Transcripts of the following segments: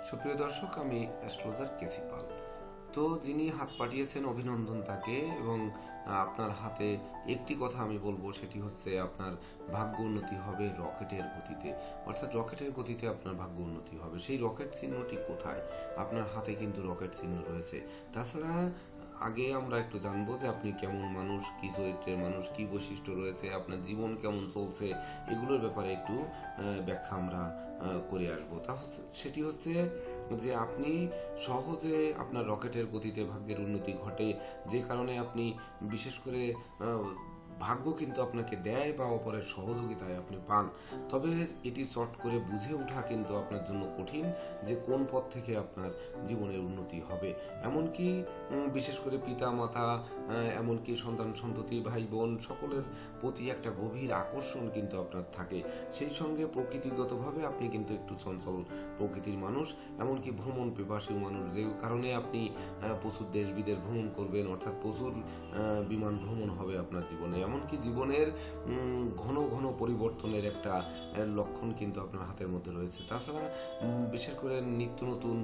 সুপ্রিয় দর্শক, আমি অ্যাস্ট্রোলজার কেসি পাল। তো যিনি হাত পাঠিয়েছেন, অভিনন্দন তাকে। এবং আপনার হাতে একটি কথা আমি বলবো, সেটি হচ্ছে আপনার ভাগ্য উন্নতি হবে রকেটের গতিতে। অর্থাৎ রকেটের গতিতে আপনার ভাগ্য উন্নতি হবে। সেই রকেট চিহ্নটি কোথায়? আপনার হাতে কিন্তু রকেট চিহ্ন রয়েছে। তাছাড়া আগে আমরা একটু জানবো যে আপনি কেমন মানুষ, কি চরিত্রের মানুষ, কি বৈশিষ্ট্য রয়েছে, আপনার জীবন কেমন চলছে, এগুলোর ব্যাপারে একটু ব্যাখ্যা আমরা করে আসবো। তা সেটি হচ্ছে যে আপনি সহজে আপনার রকেটের গতিতে ভাগ্যের উন্নতি ঘটে, যে কারণে আপনি বিশেষ করে ভাগ্য কিন্তু আপনাকে দেয় বা অপরের সহযোগিতায় আপনি পান। তবে এটি চট করে বুঝে ওঠা কিন্তু আপনার জন্য কঠিন, যে কোন পথ থেকে আপনার জীবনের উন্নতি হবে। এমনকি বিশেষ করে পিতা মাতা, এমনকি সন্তান সন্ততি, ভাই বোন, সকলের প্রতি একটা গভীর আকর্ষণ কিন্তু আপনার থাকে। সেই সঙ্গে প্রকৃতিগতভাবে আপনি কিন্তু একটু চঞ্চল প্রকৃতির মানুষ, এমনকি ভ্রমণ পিপাসী মানুষ, যে কারণে আপনি প্রচুর দেশ বিদেশ ভ্রমণ করবেন। অর্থাৎ প্রচুর বিমান ভ্রমণ হবে আপনার জীবনে। এমনকি জীবনের ঘন ঘন পরিবর্তনের একটা লক্ষণ কিন্তু আপনার হাতের মধ্যে রয়েছে। তাছাড়া বিশেষ করে নিত্য নতুন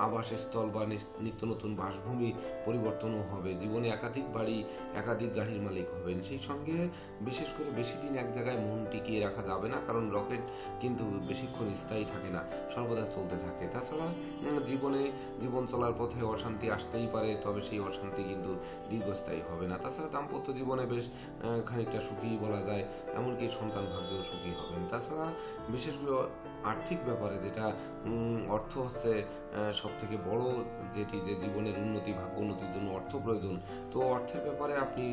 আবাসস্থল বা নিত্য নতুন বাসভূমি পরিবর্তনও হবে। জীবনে একাধিক বাড়ি, একাধিক গাড়ির মালিক হবেন। সেই সঙ্গে বিশেষ করে বেশি দিন এক জায়গায় মন টিকিয়ে রাখা যাবে না, কারণ রকেট কিন্তু বেশিক্ষণ স্থায়ী থাকে না, সর্বদা চলতে থাকে। তাছাড়া জীবন চলার পথে অশান্তি আসতেই পারে, তবে সেই অশান্তি কিন্তু দীর্ঘস্থায়ী হবে না। তাছাড়া দাম্পত্য জীবনে বেশ খানিকটা সুখী বলা যায়, এমনকি সন্তান ভাগ্যেও সুখী হবেন। তাছাড়া বিশেষ করে আর্থিক ব্যাপারে, যেটা অর্থ হচ্ছে সব থেকে বড়, যেটি যে জীবনের উন্নতি, ভাগ্য উন্নতির জন্য অর্থ প্রয়োজন। তো অর্থের ব্যাপারে আপনি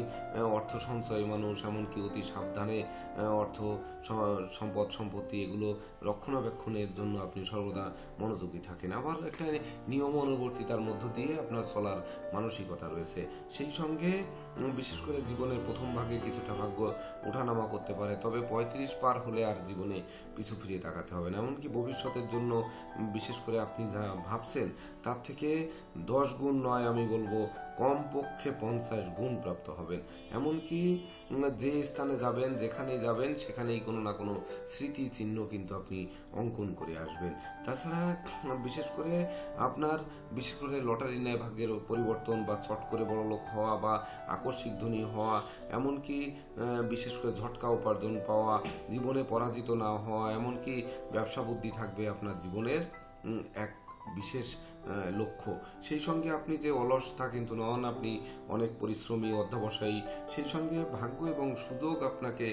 অর্থ সঞ্চয় মানুষ, এমনকি অতি সাবধানে অর্থ সম্পদ সম্পত্তি এগুলো রক্ষণাবেক্ষণের জন্য আপনি সর্বদা মনোযোগী থাকেন। আবার একটা নিয়ম অনুবর্তিতার মধ্য দিয়ে আপনার চলার মানসিকতা রয়েছে। সেই সঙ্গে বিশেষ করে জীবনের প্রথম ভাগে কিছুটা ভাগ্য ওঠানামা করতে পারে, তবে 35 পার হলে আর জীবনে পিছু ফিরিয়ে তাকাতে হবে না। এমনকি ভবিষ্যতের জন্য বিশেষ করে আপনি যা ভাবছেন তার থেকে 10 গুণ নয়, আমি বলবো কমপক্ষে 50 গুণ প্রাপ্ত হবেন। এমনকি যে স্থানে যাবেন, যেখানেই যাবেন, সেখানেই কোনো না কোনো স্মৃতি চিহ্ন কিন্তু আপনি অঙ্কন করে আসবেন। তাছাড়া বিশেষ করে লটারি নেয় ভাগ্যের পরিবর্তন, বা চট করে বড়লোক হওয়া, বা আকস্মিক ধনী হওয়া, এমনকি বিশেষ করে ঝটকা উপার্জন পাওয়া, জীবনে পরাজিত না হওয়া, এমনকি ব্যবসা বুদ্ধি থাকবে আপনার জীবনের এক বিশেষ লক্ষ্য। সেই সঙ্গে আপনি যে অলস তা কিন্তু নন, আপনি অনেক পরিশ্রমী, অধ্যবসায়ী। সেই সঙ্গে ভাগ্য এবং সুযোগ আপনাকে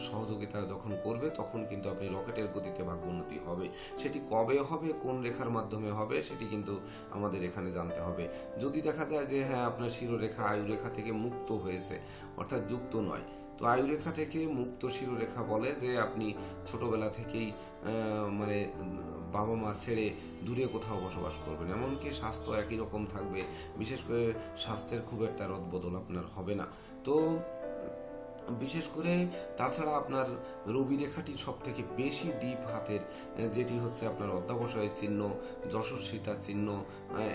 সহযোগিতা যখন করবে, তখন কিন্তু আপনি রকেটের গতিতে ভাগ্য উন্নতি হবে। সেটি কবে হবে, কোন রেখার মাধ্যমে হবে, সেটি কিন্তু আমাদের এখানে জানতে হবে। যদি দেখা যায় যে হ্যাঁ, আপনার শিরোরেখা আয়ুরেখা থেকে মুক্ত হয়েছে, অর্থাৎ যুক্ত নয়, তো আয়ুরেখা থেকে মুক্ত শিরোরেখা বলে যে আপনি ছোটবেলা থেকেই মানে বাবা মা ছেড়ে দূরে কোথাও বসবাস করবেন। এমনকি স্বাস্থ্য একই রকম থাকবে, বিশেষ করে স্বাস্থ্যের খুব একটা রদবদল আপনার হবে না। তো বিশেষ করে তাছাড়া আপনার রবি রেখাটি সব থেকে বেশি ডিপ হাতের, যেটি হচ্ছে আপনার অধ্যাবসায়ের চিহ্ন, যশস্বিতার চিহ্ন,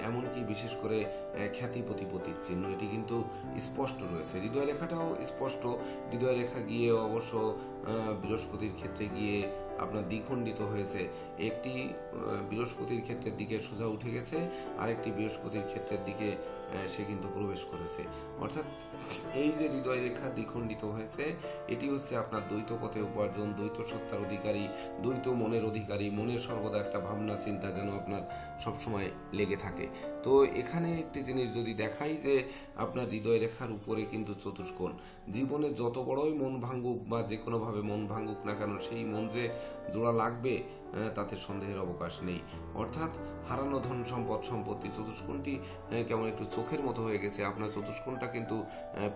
এমনকি বিশেষ করে খ্যাতি প্রতিপত্তির চিহ্ন, এটি কিন্তু স্পষ্ট রয়েছে। হৃদয় রেখাটাও স্পষ্ট। হৃদয় রেখা গিয়ে অবশ্য বৃহস্পতির ক্ষেত্রে গিয়ে আপনার দ্বিখণ্ডিত হয়েছে। একটি বৃহস্পতির ক্ষেত্রের দিকে সোজা উঠে গেছে, আরেকটি বৃহস্পতির ক্ষেত্রের দিকে সে কিন্তু প্রবেশ করেছে। অর্থাৎ এই যে হৃদয় রেখা দ্বিখণ্ডিত হয়েছে, এটি হচ্ছে আপনার দ্বৈত পথে উপার্জন, দ্বৈত সত্তার অধিকারী, দ্বৈত মনের অধিকারী। মনের সর্বদা একটা ভাবনা চিন্তা যেন আপনার সবসময় লেগে থাকে। তো এখানে একটি জিনিস যদি দেখাই, যে আপনার হৃদয় রেখার উপরে কিন্তু চতুষ্কোণ। জীবনে যত বড়ই মন ভাঙ্গুক বা যে কোনোভাবে মন ভাঙ্গুক না কেন, সেই মন যে জোড়া লাগবে তাতে সন্দেহের অবকাশ নেই। অর্থাৎ হারানো ধন সম্পদ সম্পত্তি, চতুষ্কোণটি কেমন একটু চোখের মতো হয়ে গেছে। আপনার চতুষ্কোণটা কিন্তু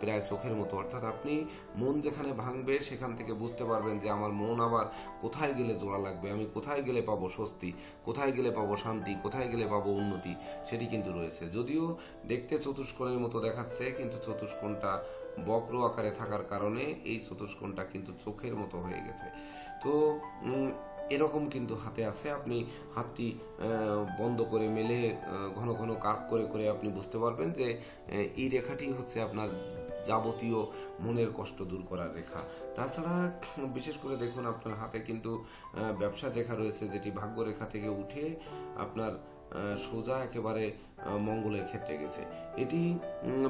প্রায় চোখের মতো। অর্থাৎ আপনি মন যেখানে ভাঙবে, সেখান থেকে বুঝতে পারবেন যে আমার মন আবার কোথায় গেলে জোড়া লাগবে, আমি কোথায় গেলে পাবো স্বস্তি, কোথায় গেলে পাবো শান্তি, কোথায় গেলে পাবো উন্নতি, সেটি কিন্তু রয়েছে। যদিও দেখতে চতুষ্কোণের মতো দেখাচ্ছে, কিন্তু চতুষ্কোণটা বক্র আকারে থাকার কারণে এই চতুষ্কোণটা কিন্তু চোখের মতো হয়ে গেছে। তো এরকম কিন্তু হাতে আছে। আপনি হাতটি বন্ধ করে মেলে ঘন ঘন কার্ভ করে করে আপনি বুঝতে পারবেন যে এই রেখাটি হচ্ছে আপনার যাবতীয় মনের কষ্ট দূর করার রেখা। তাছাড়া বিশেষ করে দেখুন আপনার হাতে কিন্তু ব্যবসার রেখা রয়েছে, যেটি ভাগ্য রেখা থেকে উঠে আপনার সোজা একেবারে মঙ্গলের ক্ষেত্রে গেছে। এটি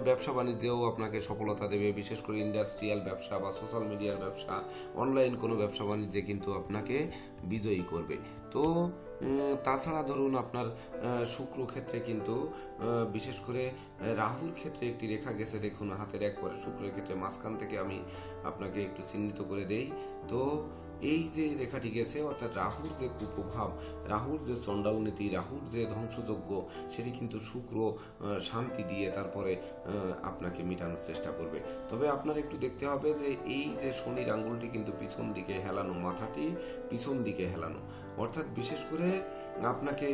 ব্যবসা বাণিজ্যেও আপনাকে সফলতা দেবে, বিশেষ করে ইন্ডাস্ট্রিয়াল ব্যবসা বা সোশ্যাল মিডিয়ার ব্যবসা, অনলাইন কোনো ব্যবসা বাণিজ্যে কিন্তু আপনাকে বিজয়ী করবে। তো তাছাড়া ধরুন আপনার শুক্র ক্ষেত্রে কিন্তু বিশেষ করে রাহুর ক্ষেত্রে একটি রেখা গেছে, দেখুন হাতের একবারে শুক্রের ক্ষেত্রে মাঝখান থেকে আমি আপনাকে একটু চিহ্নিত করে দেই। তো এই যে রেখাটি গেছে, অর্থাৎ রাহুর যে কুপ্রভাব, রাহুর যে চণ্ডালনীতি, রাহুর যে ধ্বংসযজ্ঞ, সেটি কিন্তু শুক্র শান্তি দিয়ে তারপরে আপনাকে মেটানোর চেষ্টা করবে। তবে আপনার একটু দেখতে হবে যে এই যে শনির আঙ্গুলটি কিন্তু পিছন দিকে হেলানো, মাথাটি পিছন দিকে হেলানো, অর্থাৎ বিশেষ করে আপনাকে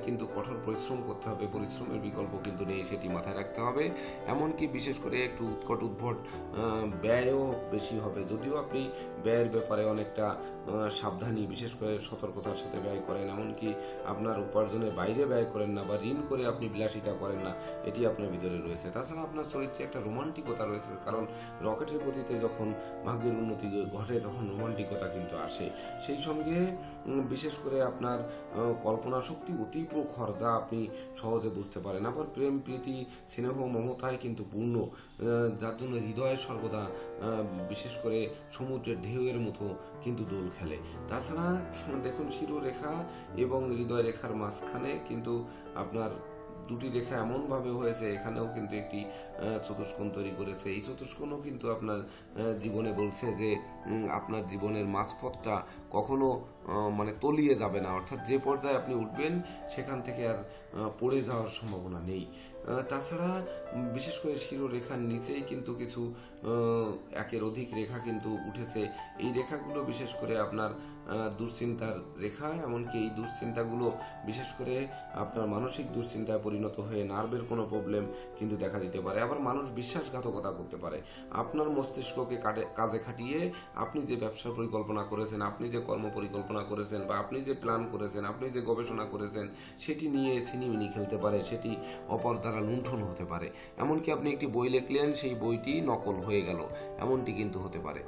কিন্তু কঠোর পরিশ্রম করতে হবে, পরিশ্রমের বিকল্প কিন্তু নেই, সেটি মাথায় রাখতে হবে। এমনকি বিশেষ করে একটু উৎকট উদ্ভট ব্যয়ও বেশি হবে, যদিও আপনি ব্যয়ের ব্যাপারে অনেকটা সাবধানী, বিশেষ করে সতর্কতার সাথে ব্যয় করেন, এমনকি আপনার উপার্জনের বাইরে ব্যয় করেন না বা ঋণ করে আপনি বিলাসিতা করেন না, এটি আপনার ভিতরে রয়েছে। তাছাড়া আপনার চরিত্রে একটা রোমান্টিকতা রয়েছে, কারণ রকেটের গতিতে যখন ভাগ্যের উন্নতি ঘটে তখন রোমান্টিকতা কিন্তু আসে। সেই সঙ্গে বিশেষ করে আপনার কল্পনা শক্তি অতি প্রখর, যা আপনি সহজে বুঝতে পারেন। আবার প্রেম প্রীতি স্নেহ মমতায় কিন্তু পূর্ণ, যার জন্য হৃদয়ে সর্বদা বিশেষ করে সমুদ্রের ঢেউয়ের মতো কিন্তু দোল খেলে। তাছাড়া দেখুন শিরোরেখা এবং হৃদয় রেখার মাঝখানে কিন্তু আপনার দুটি রেখা এমনভাবে হয়েছে, এখানেও কিন্তু একটি চতুষ্কোণ তৈরি করেছে। এই চতুষ্কোণও কিন্তু আপনার জীবনে বলছে যে আপনার জীবনের মাঝপথটা কখনো মানে তলিয়ে যাবে না, অর্থাৎ যে পর্যায়ে আপনি উঠবেন সেখান থেকে আর পড়ে যাওয়ার সম্ভাবনা নেই। তাছাড়া বিশেষ করে শিরোরেখার নিচেই কিন্তু কিছু একের অধিক রেখা কিন্তু উঠেছে। এই রেখাগুলো বিশেষ করে আপনার দুশ্চিন্তার রেখা, এমনকি এই দুশ্চিন্তাগুলো বিশেষ করে আপনার মানসিক দুশ্চিন্তায় পরিণত হয়ে নার্ভের কোনো প্রবলেম কিন্তু দেখা দিতে পারে। আবার মানুষ বিশ্বাসঘাতকতা করতে পারে। আপনার মস্তিষ্ককে কাজে খাটিয়ে আপনি যে ব্যবসার পরিকল্পনা করেছেন, আপনি যে কর্ম পরিকল্পনা করেছেন, বা আপনি যে প্ল্যান করেছেন, আপনি যে গবেষণা করেছেন, সেটি নিয়ে ছিনিমিনি খেলতে পারে, সেটি অপর দ্বারা লুণ্ঠন হতে পারে। এমনকি আপনি একটি বই লিখলেন, সেই বইটি নকল হয়ে গেল, এমনটি কিন্তু হতে পারে।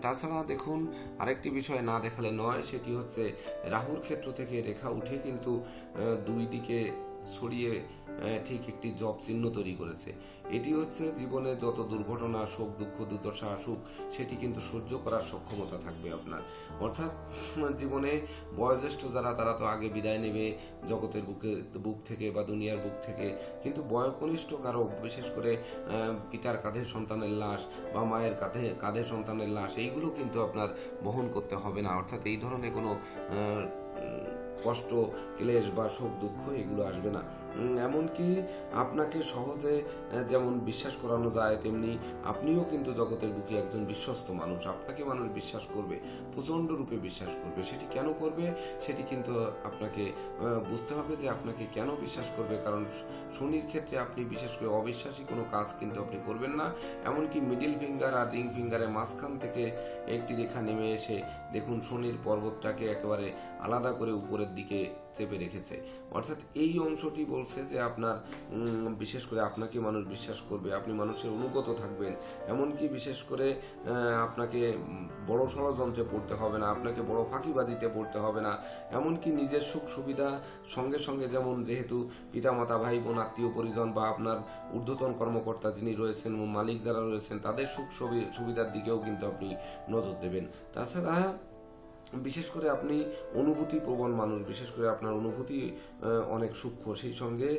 তাছাড়া দেখুন আরেকটি বিষয় না দেখালে নয়, সেটি হচ্ছে রাহুর ক্ষেত্র থেকে রেখা উঠে কিন্তু দুই দিকে ছড়িয়ে ঠিক একটি জব চিহ্ন তৈরি করেছে। এটি হচ্ছে জীবনে যত দুর্ঘটনা, শোক, দুঃখ, দুর্দশা আসুক, সেটি কিন্তু সহ্য করার সক্ষমতা থাকবে আপনার। অর্থাৎ জীবনে বয়োজ্যেষ্ঠ যারা, তারা তো আগে বিদায় নেবে জগতের বুক থেকে বা দুনিয়ার বুক থেকে, কিন্তু বয়োকনিষ্ঠ কারো, বিশেষ করে পিতার কাঁধে সন্তানের লাশ বা মায়ের কাঁধে সন্তানের লাশ, এইগুলো কিন্তু আপনার বহন করতে হবে না। অর্থাৎ এই ধরনের কোনো কষ্ট, ক্লেশ বা শোক দুঃখ এগুলো আসবে না। এমনকি আপনাকে সহজে যেমন বিশ্বাস করানো যায়, তেমনি আপনিও কিন্তু জগতের বুকে একজন বিশ্বস্ত মানুষ। আপনাকে মানুষ বিশ্বাস করবে, প্রচণ্ড রূপে বিশ্বাস করবে। সেটি কেন করবে, সেটি কিন্তু আপনাকে বুঝতে হবে যে আপনাকে কেন বিশ্বাস করবে। কারণ শনির ক্ষেত্রে আপনি বিশেষ করে অবিশ্বাসী কোনো কাজ কিন্তু আপনি করবেন না। এমনকি মিডিল ফিঙ্গার আর রিং ফিঙ্গারের মাঝখান থেকে একটি রেখা নেমে এসে দেখুন শনির পর্বতটাকে একেবারে আলাদা করে উপরের দিকে চেপে রেখেছে। অর্থাৎ এই অংশটি বলছে যে আপনার বিশেষ করে আপনাকে মানুষ বিশ্বাস করবে, আপনি মানুষের অনুগত থাকবেন। এমনকি বিশেষ করে আপনাকে বড় ষড়যন্ত্রে পড়তে হবে না, আপনাকে বড় ফাঁকিবাজিতে পড়তে হবে না। এমনকি নিজের সুখ সুবিধা সঙ্গে সঙ্গে, যেমন যেহেতু পিতামাতা, ভাই বোন, আত্মীয় পরিজন বা আপনার ঊর্ধ্বতন কর্মকর্তা যিনি রয়েছেন, মালিক যারা রয়েছেন, তাদের সুখ সুবিধার দিকেও কিন্তু আপনি নজর দেবেন। তাছাড়া বিশেষ করে আপনি অনুভূতি প্রবণ মানুষ, বিশেষ করে আপনার অনুভূতি অনেক সূক্ষ্ম। সেই সঙ্গে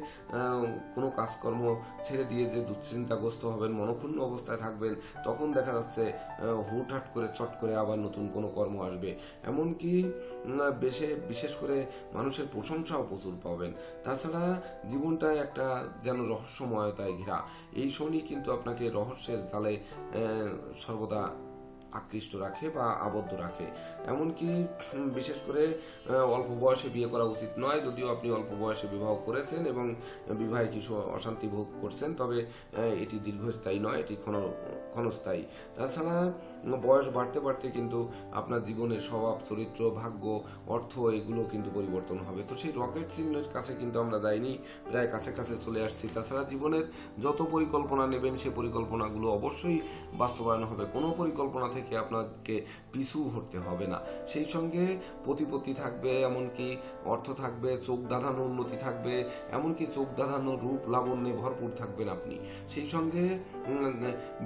কোনো কাজকর্ম ছেড়ে দিয়ে যে দুশ্চিন্তাগ্রস্ত হবেন, মনক্ষুণ্ণ অবস্থায় থাকবেন, তখন দেখা যাচ্ছে হুটহাট করে চট করে আবার নতুন কোনো কর্ম আসবে। এমনকি বিশেষ করে মানুষের প্রশংসাও প্রচুর পাবেন। তাছাড়া জীবনটা একটা যেন রহস্যময়তায় ঘেরা। এই শনি কিন্তু আপনাকে রহস্যের জালে সর্বদা আকৃষ্ট রাখে বা আবদ্ধ রাখে। এমনকি বিশেষ করে অল্প বয়সে বিয়ে করা উচিত নয়। যদিও আপনি অল্প বয়সে বিবাহ করেছেন এবং বিবাহে কিছু অশান্তি ভোগ করছেন, তবে এটি দীর্ঘস্থায়ী নয়, এটি ক্ষণস্থায়ী। তাছাড়া বয়স বাড়তে বাড়তে কিন্তু আপনার জীবনের স্বভাব, চরিত্র, ভাগ্য, অর্থ এগুলো কিন্তু পরিবর্তন হবে। তো সেই রকেট চিহ্নের কাছে কিন্তু আমরা যাইনি, প্রায় কাছে কাছে চলে আসছি। তাছাড়া জীবনের যত পরিকল্পনা নেবেন সেই পরিকল্পনাগুলো অবশ্যই বাস্তবায়ন হবে। কোনো পরিকল্পনা থেকে আপনাকে পিছু হটতে হবে না। সেই সঙ্গে প্রতিপত্তি থাকবে, এমনকি অর্থ থাকবে, চোখ ধাঁধানো উন্নতি থাকবে, এমনকি চোখ ধাঁধানো রূপ লাবণ্যে ভরপুর থাকবেন আপনি। সেই সঙ্গে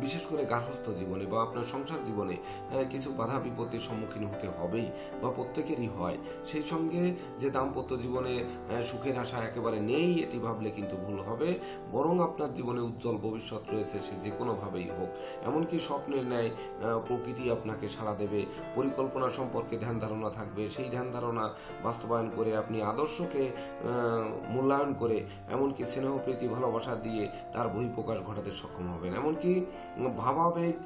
বিশেষ করে গার্হস্থ্য জীবনে বা আপনার সংসার জীবনে কিছু বাধা বিপত্তির সম্মুখীন হতে হবেই বা প্রত্যেকেরই হয়। সেই সঙ্গে যে দাম্পত্য জীবনে সুখের আশা একেবারে নেই, এটি ভাবলে কিন্তু ভুল হবে। বরং আপনার জীবনে উজ্জ্বল ভবিষ্যৎ রয়েছে, সে যে কোনোভাবেই হোক। এমনকি স্বপ্নের ন্যায় প্রকৃতি আপনাকে সাড়া দেবে। পরিকল্পনা সম্পর্কে ধ্যান ধারণা থাকবে, সেই ধ্যান ধারণা বাস্তবায়ন করে আপনি আদর্শকে মূল্যায়ন করে, এমনকি স্নেহ প্রীতি ভালোবাসা দিয়ে তার বহিঃপ্রকাশ ঘটাতে সক্ষম হবেন। এমনকি ভাবাবেগ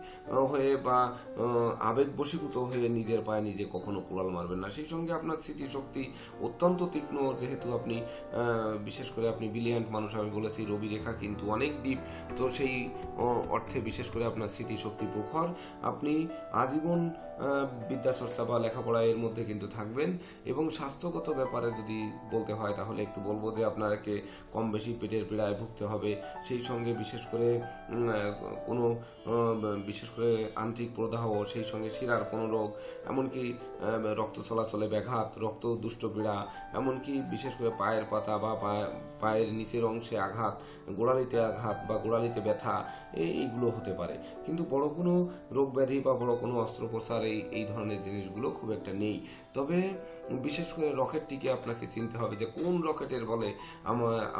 হয়ে বা আবেগ বশীভূত হয়ে নিজের পায়ে নিজে কখনো কুড়াল মারবেন না। সেই সঙ্গে আপনার স্মৃতিশক্তি অত্যন্ত তীক্ষ্ণ, যেহেতু আপনি বিশেষ করে আপনি ব্রিলিয়ান্ট মানুষ, আমি বলেছি রবি রেখা কিন্তু অনেক ডিপ। তো সেই অর্থে বিশেষ করে আপনার স্মৃতিশক্তি প্রখর। আপনি আজীবন বিদ্যাচর্চা বা লেখাপড়া এর মধ্যে কিন্তু থাকবেন। এবং স্বাস্থ্যগত ব্যাপারে যদি বলতে হয় তাহলে একটু বলবো যে আপনাকে কম বেশি পেটের পীড়ায় ভুগতে হবে। সেই সঙ্গে বিশেষ করে কোনো বিশেষ করে আন্ত্রিক প্রদাহ, সেই সঙ্গে শিরার কোনো রোগ, এমনকি রক্ত চলাচলে ব্যাঘাত, রক্ত দুষ্টপীড়া, এমনকি বিশেষ করে পায়ের পাতা বা পায়ের নিচের অংশে আঘাত, গোড়ালিতে আঘাত বা গোড়ালিতে ব্যথা, এইগুলো হতে পারে। কিন্তু বড় কোনো রোগ ব্যাধি বা বড় কোনো অস্ত্রোপচার এই ধরনের জিনিসগুলো খুব একটা নেই। তবে বিশেষ করে রকেটটিকে আপনাকে চিনতে হবে যে কোন রকেটের বলে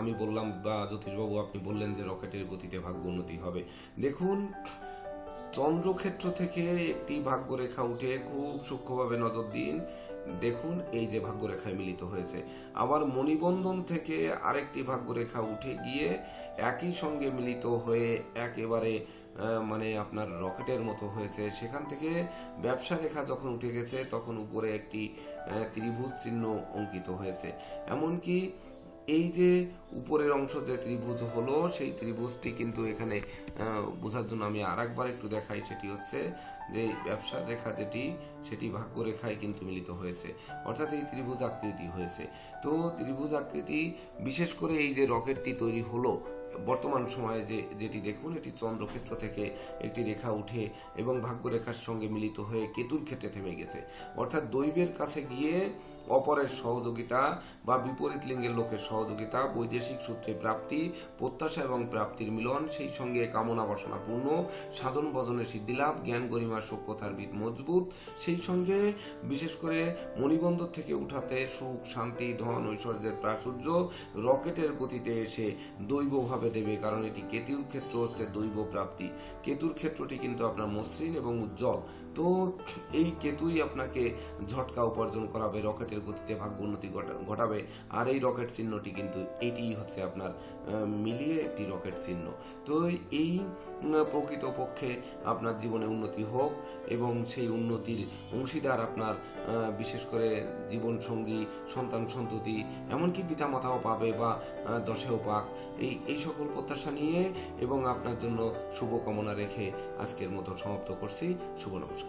আমি বললাম বা জ্যোতিষবাবু আপনি বললেন যে রকেটের গতিতে ভাগ্য উন্নতি হবে। দেখুন, চন্দ্রক্ষেত্র থেকে একটি ভাগ্যরেখা উঠে খুব সূক্ষ্মভাবে নজর দিন, দেখুন এই যে ভাগ্যরেখায় মিলিত হয়েছে। আবার মণিবন্ধন থেকে আরেকটি ভাগ্যরেখা উঠে গিয়ে একই সঙ্গে মিলিত হয়ে একেবারে মানে আপনার রকেটের মতো হয়েছে। সেখান থেকে ব্যবসা রেখা যখন উঠে গেছে তখন উপরে একটি ত্রিভুজ চিহ্ন অঙ্কিত হয়েছে। এমনকি এই যে উপরের অংশ যে ত্রিভুজ হলো, সেই ত্রিভুজটি কিন্তু এখানে বোঝার জন্য আমি আরেকবার একটু দেখাই। সেটি হচ্ছে যে ব্যবসার রেখা যেটি, সেটি ভাগ্য রেখায় কিন্তু মিলিত হয়েছে, অর্থাৎ এই ত্রিভুজ আকৃতি হয়েছে। তো ত্রিভুজ আকৃতি বিশেষ করে এই যে রকেটটি তৈরি হলো বর্তমান সময়ে যেটি দেখুন, এটি চন্দ্রক্ষেত্র থেকে একটি রেখা উঠে এবং ভাগ্যরেখার সঙ্গে মিলিত হয়ে কেতুর ক্ষেত্রে থেমে গেছে। অর্থাৎ দৈবের কাছে গিয়ে অপরের সহযোগিতা বা বিপরীত লিঙ্গের লোকের সহযোগিতা, বৈদেশিক সূত্রে প্রাপ্তি, প্রত্যাশা এবং প্রাপ্তির মিলন, সেই সঙ্গে কামনা বাসনা পূর্ণ, সাধন ভজনের সিদ্ধিলাভ, জ্ঞান গরিমা সভ্যতার ভিত মজবুত, সেই সঙ্গে বিশেষ করে মণিবন্দর থেকে উঠাতে সুখ, শান্তি, ধন, ঐশ্বর্যের প্রাচুর্য রকেটের গতিতে এসে দৈবভাবে দেবে। কারণ এটি কেতুর ক্ষেত্র হচ্ছে দৈব প্রাপ্তি। কেতুর ক্ষেত্রটি কিন্তু আপনার মসৃণ এবং উজ্জ্বল। তো এই কেতুই আপনাকে ঝটকা উপার্জন করাবে, রকেটের গতিতে ভাগ্য উন্নতি ঘটাবে। আর এই রকেট চিহ্নটি কিন্তু এটি হচ্ছে আপনার মিলিয়ে একটি রকেট চিহ্ন। তো এই প্রকৃতপক্ষে আপনার জীবনে উন্নতি হোক এবং সেই উন্নতির অংশীদার আপনার বিশেষ করে জীবন সঙ্গী, সন্তান সন্ততি, এমনকি পিতামাতাও পাবে বা দশেও পাক, এই সকল প্রত্যাশা নিয়ে এবং আপনার জন্য শুভকামনা রেখে আজকের মতো সমাপ্ত করছি। শুভ নমস্কার।